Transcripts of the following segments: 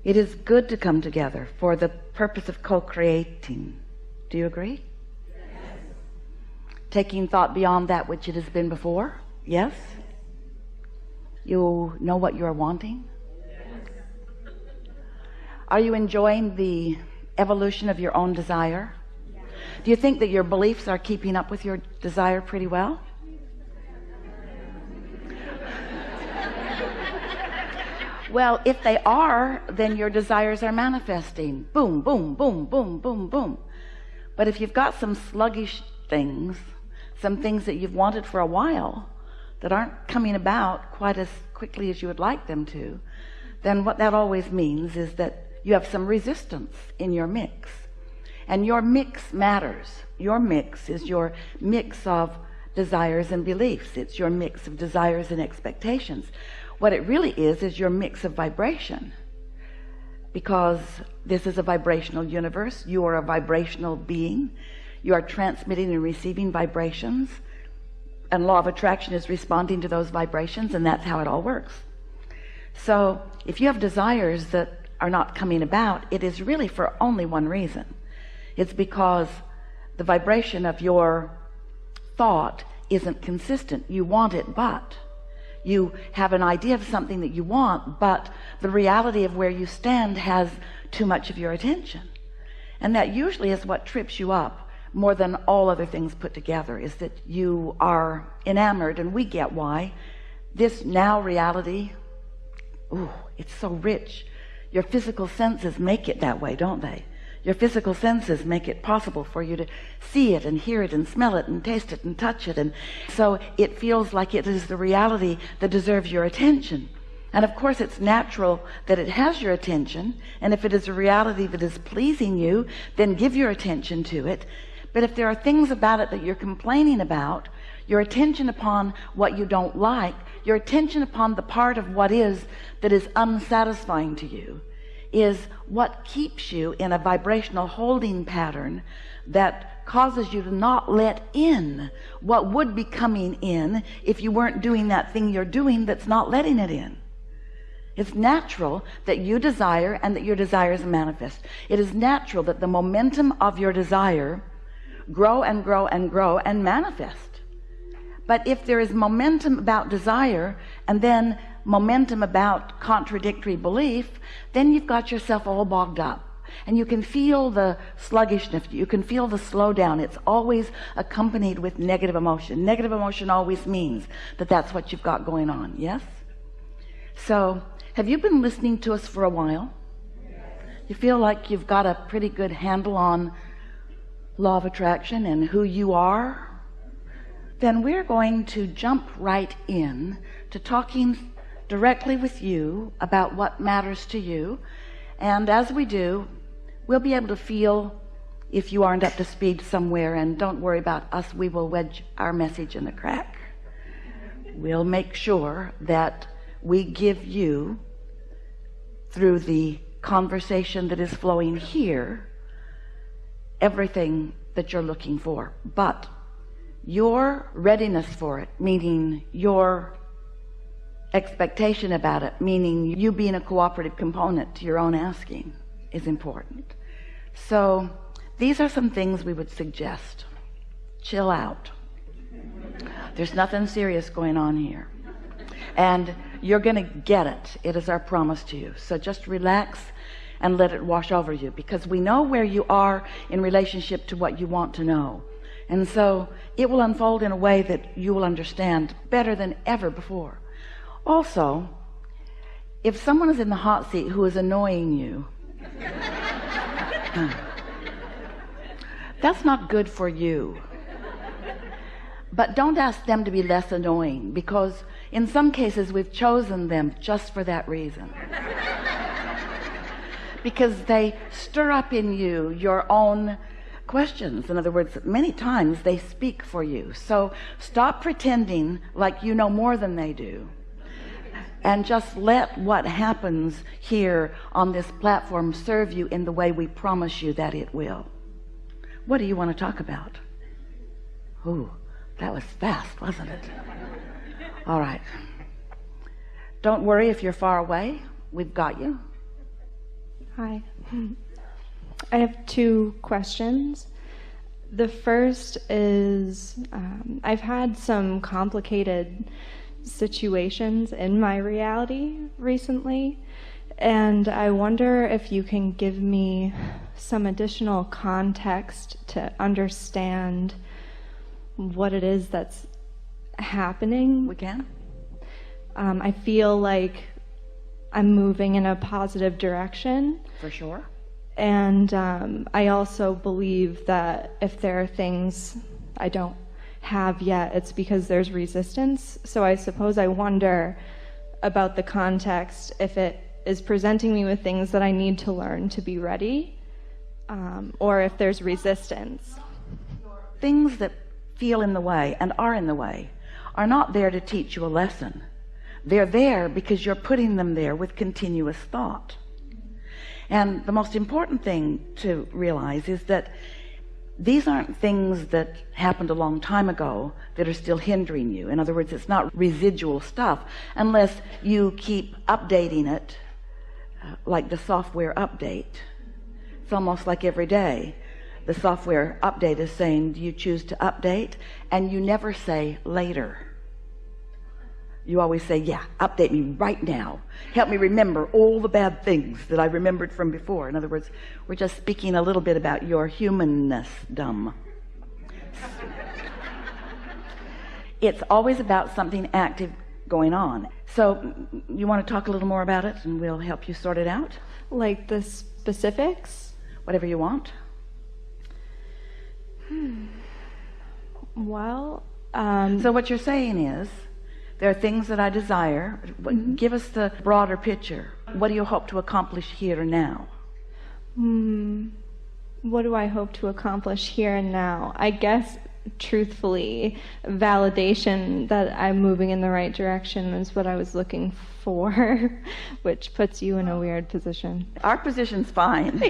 It is good to come together for the purpose of co-creating. Do you agree? Yes. Taking thought beyond that which it has been before. Yes. You know what you are wanting. Yes. Are you enjoying the evolution of your own desire? Yes. Do you think that your beliefs are keeping up with your desire pretty well? Well, if they are, then your desires are manifesting. Boom, boom, boom, boom, boom, boom. But if you've got some sluggish things, some things that you've wanted for a while that aren't coming about quite as quickly as you would like them to, then what that always means is that you have some resistance in your mix. And your mix matters. Your mix is your mix of desires and beliefs. It's your mix of desires and expectations. What it really is your mix of vibration, because this is a vibrational universe. You are a vibrational being. You are transmitting and receiving vibrations, and law of attraction is responding to those vibrations, and that's how it all works. So if you have desires that are not coming about, it is really for only one reason. It's because the vibration of your thought isn't consistent. You want it, but you have an idea of something that you want, but the reality of where you stand has too much of your attention. And that usually is what trips you up more than all other things put together, is that you are enamored, and we get why. This now reality, ooh, it's so rich. Your physical senses make it that way, don't they? Your physical senses make it possible for you to see it and hear it and smell it and taste it and touch it, and so it feels like it is the reality that deserves your attention. And of course it's natural that it has your attention, and if it is a reality that is pleasing you, then give your attention to it. But if there are things about it that you're complaining about, your attention upon what you don't like, your attention upon the part of what is that is unsatisfying to you, is what keeps you in a vibrational holding pattern that causes you to not let in what would be coming in if you weren't doing that thing you're doing that's not letting it in. It's natural that you desire and that your desires manifest. It is natural that the momentum of your desire grow and grow and grow and manifest. But if there is momentum about desire and then momentum about contradictory belief, then you've got yourself all bogged up, and you can feel the sluggishness, you can feel the slowdown. It's always accompanied with negative emotion. Negative emotion always means that that's what you've got going on. Yes? So have you been listening to us for a while? You feel like you've got a pretty good handle on law of attraction and who you are? Then we're going to jump right in to talking directly with you about what matters to you. And as we do, we'll be able to feel if you aren't up to speed somewhere, and don't worry about us, we will wedge our message in the crack. We'll make sure that we give you, through the conversation that is flowing here, everything that you're looking for. But your readiness for it, meaning your expectation about it, meaning you being a cooperative component to your own asking, is important. So these are some things we would suggest. Chill out. There's nothing serious going on here, and you're going to get it. It is our promise to you. So just relax and let it wash over you, because we know where you are in relationship to what you want to know, and so it will unfold in a way that you will understand better than ever before. Also, if someone is in the hot seat who is annoying you, that's not good for you. But don't ask them to be less annoying, because in some cases we've chosen them just for that reason. Because they stir up in you your own questions. In other words, many times they speak for you. So stop pretending like you know more than they do, and just let what happens here on this platform serve you in the way we promise you that it will. What do you want to talk about? Ooh, that was fast, wasn't it? All right. Don't worry if you're far away. We've got you. Hi. I have 2 questions. The first is, I've had some complicated situations in my reality recently, and I wonder if you can give me some additional context to understand what it is that's happening. We can. I feel like I'm moving in a positive direction. For sure. And I also believe that if there are things I don't have yet, it's because there's resistance. So I suppose I wonder about the context, if it is presenting me with things that I need to learn to be ready, or if there's resistance. Things that feel in the way and are in the way are not there to teach you a lesson. They're there because you're putting them there with continuous thought. And the most important thing to realize is that these aren't things that happened a long time ago that are still hindering you. In other words, it's not residual stuff unless you keep updating it, like the software update. It's almost like every day the software update is saying, do you choose to update? And you never say later. You always say, yeah, update me right now. Help me remember all the bad things that I remembered from before. In other words, we're just speaking a little bit about your humanness, dumb. It's always about something active going on. So you want to talk a little more about it and we'll help you sort it out? Like the specifics? Whatever you want. Well, so what you're saying is, there are things that I desire. Give us the broader picture. What do you hope to accomplish here and now? What do I hope to accomplish here and now? I guess, truthfully, validation that I'm moving in the right direction is what I was looking for, which puts you in a weird position. Our position's fine.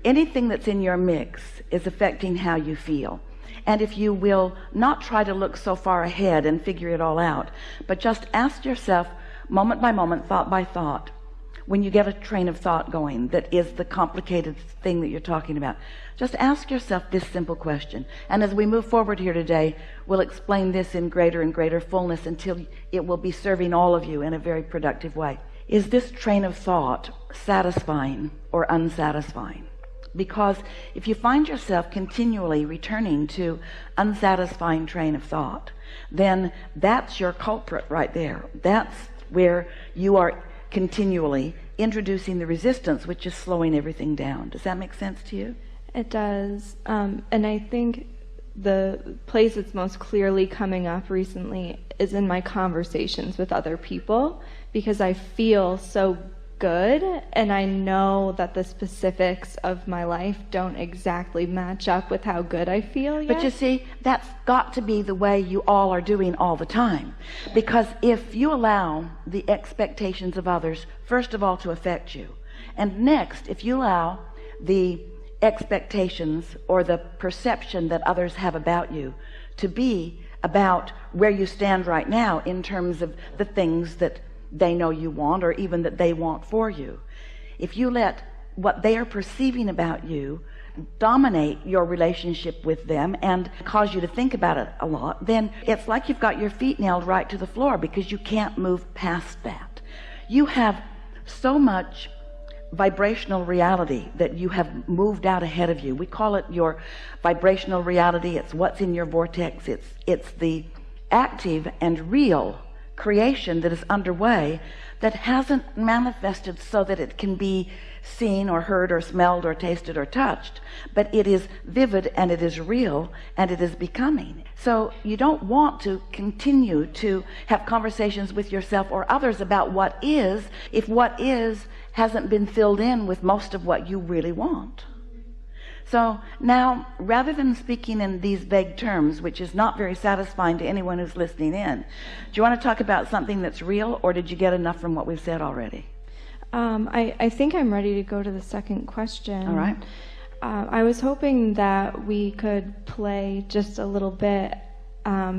Anything that's in your mix is affecting how you feel. And if you will not try to look so far ahead and figure it all out, but just ask yourself moment by moment, thought by thought, when you get a train of thought going that is the complicated thing that you're talking about, just ask yourself this simple question. And as we move forward here today, we'll explain this in greater and greater fullness until it will be serving all of you in a very productive way. Is this train of thought satisfying or unsatisfying? Because if you find yourself continually returning to unsatisfying train of thought, then that's your culprit right there. That's where you are continually introducing the resistance, which is slowing everything down. Does that make sense to you? It does. And I think the place that's most clearly coming up recently is in my conversations with other people, because I feel so good, and I know that the specifics of my life don't exactly match up with how good I feel yet. But you see, that's got to be the way you all are doing all the time. Because if you allow the expectations of others, first of all, to affect you, and next, if you allow the expectations or the perception that others have about you to be about where you stand right now in terms of the things that they know you want, or even that they want for you, if you let what they are perceiving about you dominate your relationship with them and cause you to think about it a lot, then it's like you've got your feet nailed right to the floor, because you can't move past that. You have so much vibrational reality that you have moved out ahead of you. We call it your vibrational reality. It's what's in your vortex. It's the active and real creation that is underway that hasn't manifested so that it can be seen or heard or smelled or tasted or touched, but it is vivid and it is real and it is becoming. So you don't want to continue to have conversations with yourself or others about what is, if what is hasn't been filled in with most of what you really want. So now, rather than speaking in these vague terms, which is not very satisfying to anyone who's listening in, do you want to talk about something that's real, or did you get enough from what we've said already? I think I'm ready to go to the second question. All right. I was hoping that we could play just a little bit,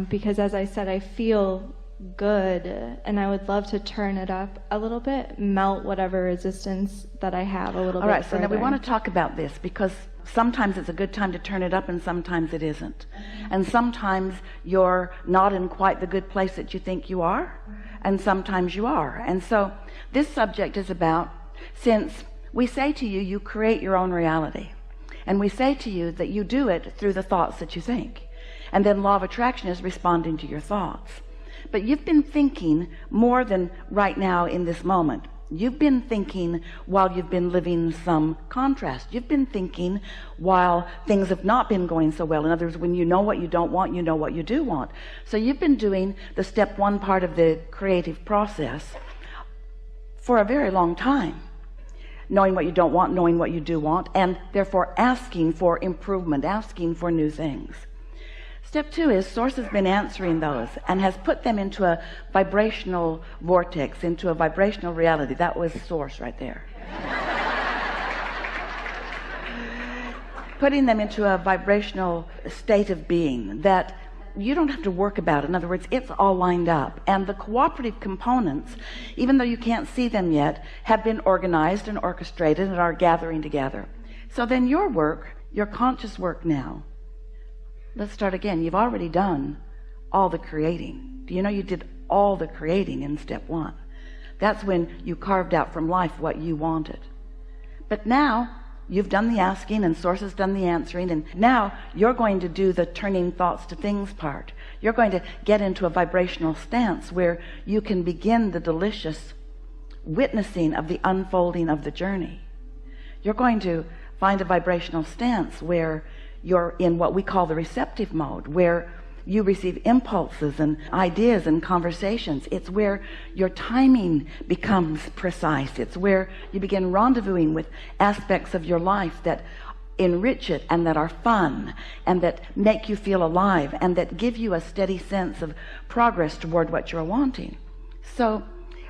because as I said, I feel good, and I would love to turn it up a little bit, melt whatever resistance that I have a little bit. All right, so now we further. want to talk about this, because sometimes it's a good time to turn it up and sometimes it isn't. And sometimes you're not in quite the good place that you think you are, and sometimes you are. And so this subject is about, since we say to you, you create your own reality, and we say to you that you do it through the thoughts that you think, and then law of attraction is responding to your thoughts. But you've been thinking more than right now in this moment. You've been thinking while you've been living some contrast. You've been thinking while things have not been going so well. In other words, when you know what you don't want, you know what you do want. So you've been doing the step one part of the creative process for a very long time, knowing what you don't want, knowing what you do want, and therefore asking for improvement, asking for new things. Step two is Source has been answering those and has put them into a vibrational vortex, into a vibrational reality. That was Source right there. Putting them into a vibrational state of being that you don't have to work about. In other words, it's all lined up. And the cooperative components, even though you can't see them yet, have been organized and orchestrated and are gathering together. So then your work, your conscious work now, let's start again. You've already done all the creating. Do you know you did all the creating in step one? That's when you carved out from life what you wanted. But now you've done the asking and Source has done the answering, and now you're going to do the turning thoughts to things part. You're going to get into a vibrational stance where you can begin the delicious witnessing of the unfolding of the journey. You're going to find a vibrational stance where you're in what we call the receptive mode, where you receive impulses and ideas and conversations. It's where your timing becomes precise. It's where you begin rendezvousing with aspects of your life that enrich it and that are fun and that make you feel alive and that give you a steady sense of progress toward what you're wanting. So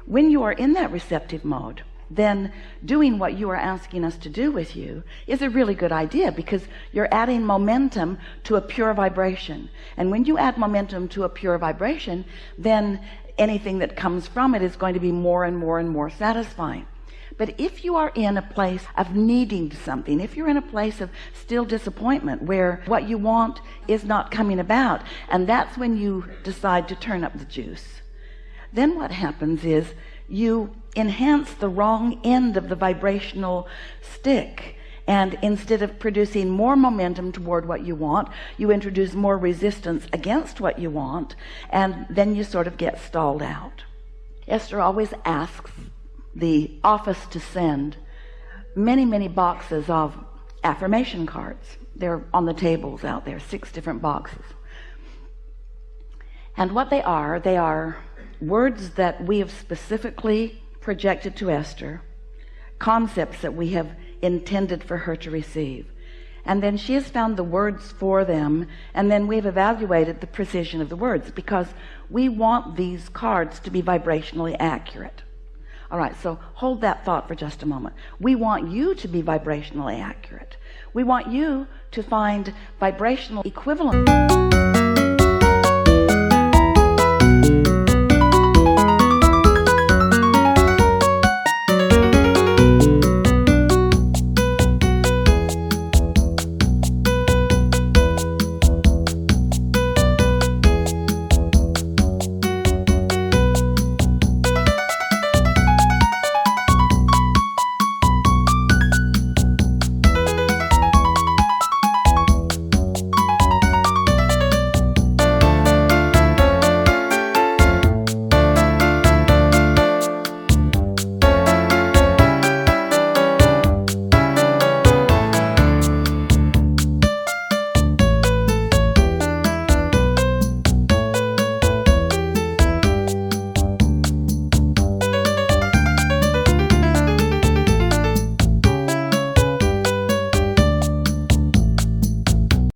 when you are in that receptive mode, then doing what you are asking us to do with you is a really good idea, because you're adding momentum to a pure vibration. And when you add momentum to a pure vibration, then anything that comes from it is going to be more and more and more satisfying. But if you are in a place of needing something, if you're in a place of still disappointment where what you want is not coming about, and that's when you decide to turn up the juice, then what happens is you enhance the wrong end of the vibrational stick, and instead of producing more momentum toward what you want, you introduce more resistance against what you want, and then you sort of get stalled out. Esther always asks the office to send many boxes of affirmation cards. They're on the tables out there, 6 different boxes. And what they are words that we have specifically projected to Esther, concepts that we have intended for her to receive. And then she has found the words for them, and then we've evaluated the precision of the words, because we want these cards to be vibrationally accurate. All right, so hold that thought for just a moment. We want you to be vibrationally accurate. We want you to find vibrational equivalent.